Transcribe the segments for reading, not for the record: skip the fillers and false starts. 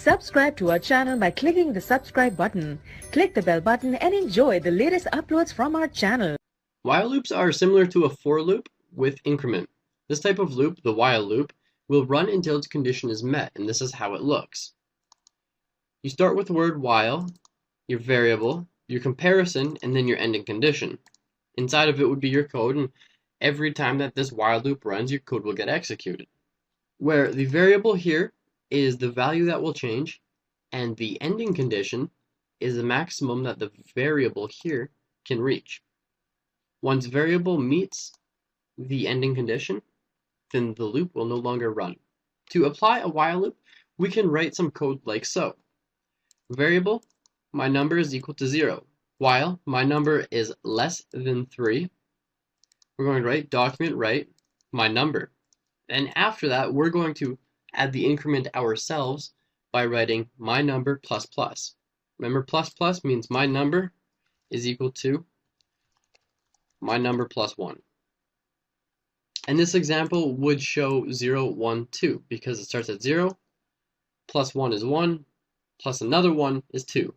Subscribe to our channel by clicking the subscribe button. Click the bell button and enjoy the latest uploads from our channel. While loops are similar to a for loop with increment. This type of loop, the while loop, will run until its condition is met, and this is how it looks. You start with the word while, your variable, your comparison, and then your ending condition. Inside of it would be your code, and every time that this while loop runs, your code will get executed. Where the variable here is the value that will change, and the ending condition is the maximum that the variable here can reach. Once variable meets the ending condition, then the loop will no longer run. To apply a while loop, we can write some code like so. Variable, my number is equal to 0. While my number is less than 3, we're going to write document write my number. And after that, we're going to add the increment ourselves by writing my number plus plus. Remember, plus plus means my number is equal to my number plus 1. And this example would show 0, 1, 2 because it starts at 0, plus 1 is 1, plus another 1 is 2.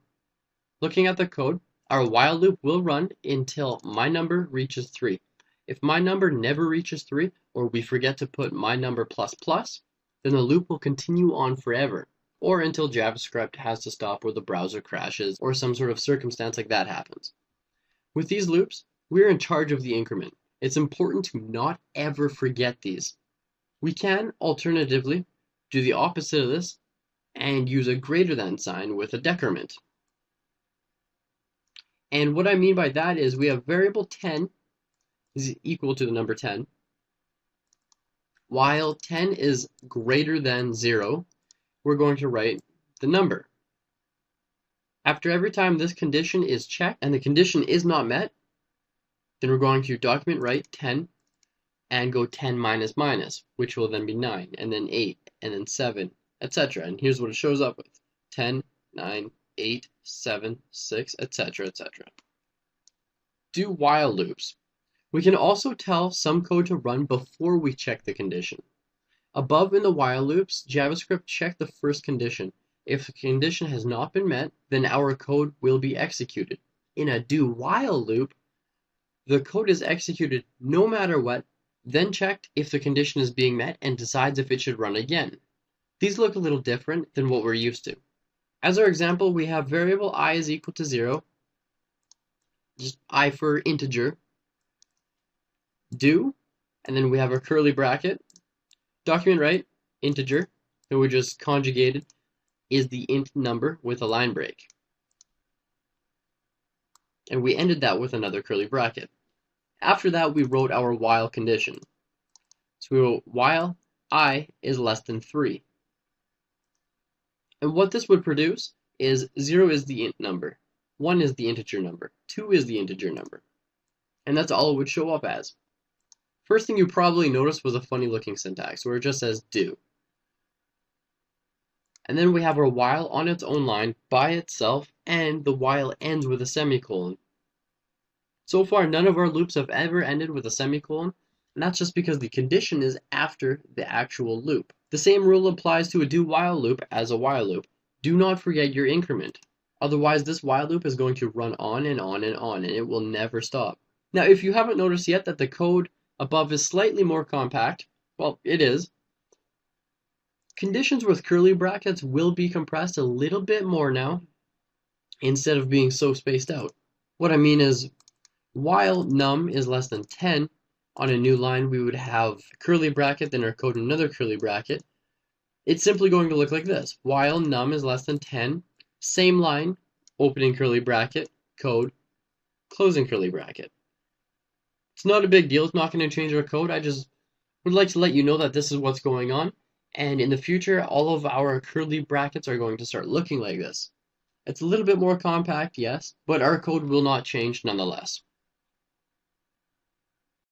Looking at the code, our while loop will run until my number reaches 3. If my number never reaches 3, or we forget to put my number plus plus, then the loop will continue on forever, or until JavaScript has to stop or the browser crashes or some sort of circumstance like that happens. With these loops, we're in charge of the increment. It's important to not ever forget these. We can, alternatively, do the opposite of this and use a greater than sign with a decrement. And what I mean by that is we have variable 10 is equal to the number 10. While 10 is greater than 0, we're going to write the number. After every time this condition is checked and the condition is not met, then we're going to document write 10 and go 10 minus minus, which will then be 9, and then 8, and then 7, etc. And here's what it shows up with: 10, 9, 8, 7, 6, etc., etc. Do while loops. We can also tell some code to run before we check the condition. Above in the while loops, JavaScript check the first condition. If the condition has not been met, then our code will be executed. In a do while loop, the code is executed no matter what, then checked if the condition is being met and decides if it should run again. These look a little different than what we're used to. As our example, we have variable I is equal to 0, just I for integer, do, and then we have our curly bracket, document write, integer, that we just conjugated, is the int number with a line break. And we ended that with another curly bracket. After that, we wrote our while condition. So we wrote while I is less than 3. And what this would produce is 0 is the int number, 1 is the integer number, 2 is the integer number. And that's all it would show up as. First thing you probably noticed was a funny looking syntax where it just says do. And then we have our while on its own line by itself, and the while ends with a semicolon. So far, none of our loops have ever ended with a semicolon, and that's just because the condition is after the actual loop. The same rule applies to a do while loop as a while loop. Do not forget your increment. Otherwise, this while loop is going to run on and on and on, and it will never stop. Now, if you haven't noticed yet that the code above is slightly more compact, well, it is. Conditions with curly brackets will be compressed a little bit more now, instead of being so spaced out. What I mean is, while num is less than 10, on a new line we would have a curly bracket, then our code another curly bracket. It's simply going to look like this: while num is less than 10, same line, opening curly bracket, code, closing curly bracket. It's not a big deal, it's not going to change our code. I just would like to let you know that this is what's going on, and in the future all of our curly brackets are going to start looking like this. It's a little bit more compact, yes, but our code will not change nonetheless.